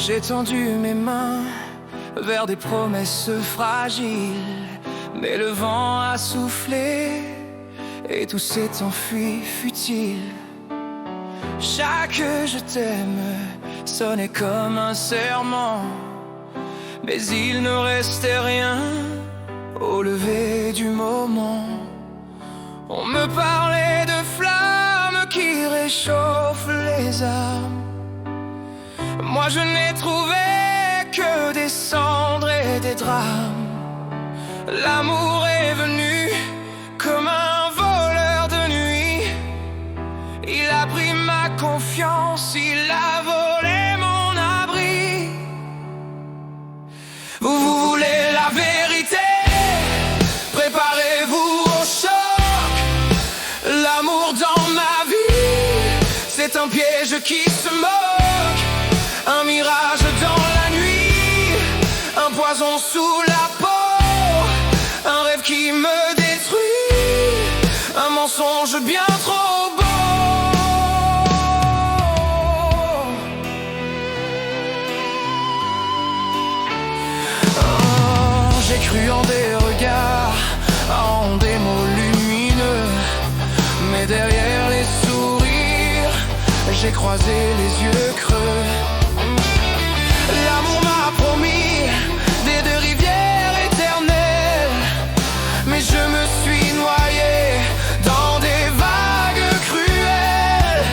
J'ai tendu mes mains vers des promesses fragiles, mais le vent a soufflé et tout s'est enfui futile. Chaque je t'aime sonnait comme un serment, mais il ne restait rien au lever du moment. On me parlait de flammes qui réchauffent les âmes. Moi je n'ai trouvé que des cendres et des drames. L'amour est venu comme un voleur de nuit. Il a pris ma confiance, il a volé mon abri. Vous voulez la vérité? Préparez-vous au choc. L'amour dans ma vie, c'est un piège qui se moque. Un mirage dans la nuit, un poison sous la peau, un rêve qui me détruit, un mensonge bien trop beau. J'ai cru en des regards, en des mots lumineux, mais derrière les sourires, j'ai croisé les yeux creux. L'amour m'a promis des deux rivières éternelles, mais je me suis noyé dans des vagues cruelles.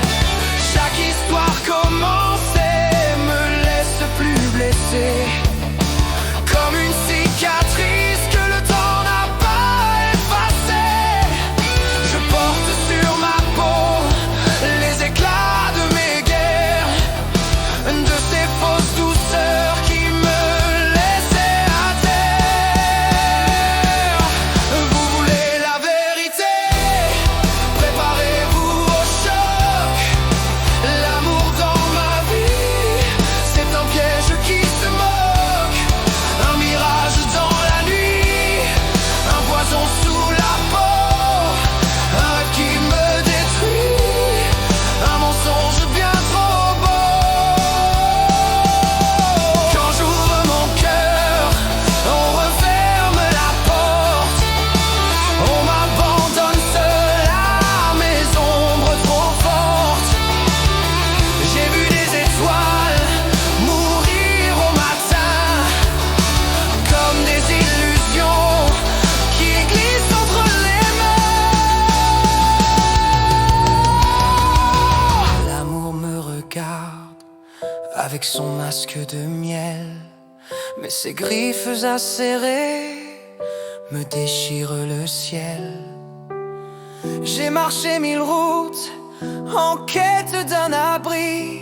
Chaque histoire commencée me laisse plus blessé, comme une cicatrice que le temps n'a pas effacée. Je porte sur ma peau les éclats de mes guerres, de ces fausses douceurs qui me laissaient à terre. Vous voulez la vérité? Préparez-vous au choc. L'amour dans ma vie, c'est un piège qui se moque. Un mirage dans la nuit, un poison sous la peau, un rêve qui me détruit, un mensonge bien trop beau. Quand j'ouvre mon cœur, on referme la porte. On m'abandonne seul à mes ombres trop fortes. J'ai vu des étoiles mourir au matin, comme des illusions qui glissent entre les mains. L'amour me regarde avec son masque de miel, mais ses griffes acérées me déchirent le ciel. J'ai marché 1000 routes en quête d'un abri,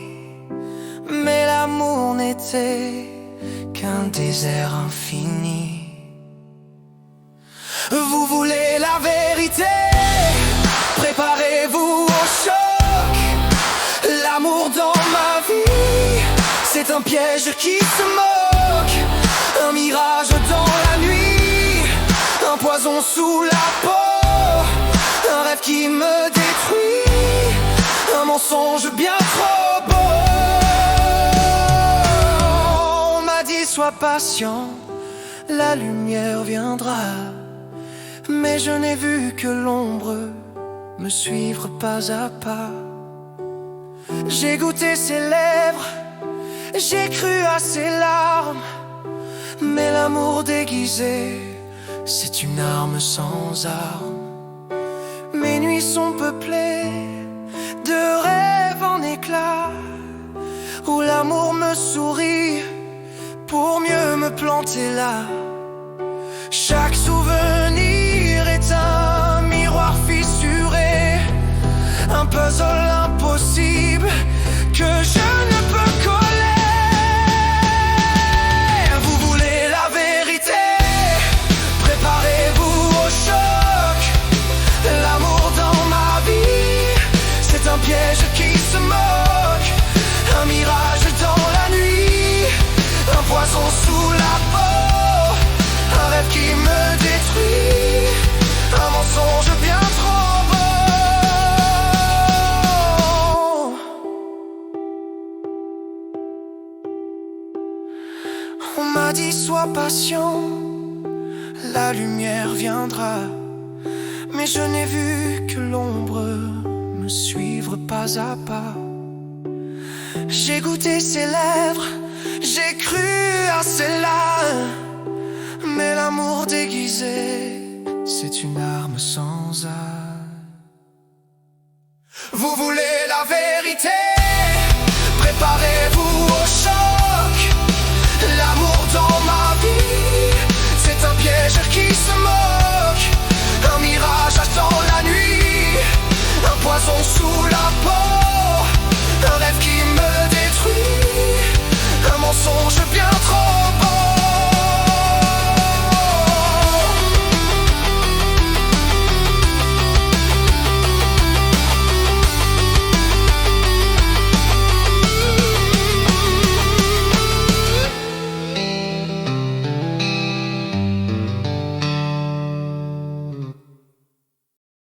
mais l'amour n'était qu'un désert infini. Vous voulez la vérité? Préparez-vous au choc. L'amour dans ma vie, c'est un piège qui se moque. Un mirage dans la nuit, un poison sous la peau, un rêve qui me détruit, un mensonge bien trop beau. On m'a dit sois patient, la lumière viendra, mais je n'ai vu que l'ombre me suivre pas à pas. J'ai goûté ses lèvres, j'ai cru à ses larmes, mais l'amour déguisé, c'est une arme sans arme. Mes nuits sont peuplées de rêves en éclats, où l'amour me sourit pour mieux me planter là. Chaque souvenir est un miroir fissuré, un puzzle impossible que je ne peux coller. Vous voulez la vérité? Préparez-vous au choc. L'amour dans ma vie, c'est un piège qui se moque. Un mirage dans la nuit, un poison sous la peau, un rêve qui me détruit. sois patient, la lumière viendra. Mais je n'ai vu que l'ombre me suivre pas à pas. J'ai goûté ses lèvres, j'ai cru à ses larmes. Mais l'amour déguisé, c'est une arme sans âme. Vous voulez la vérité?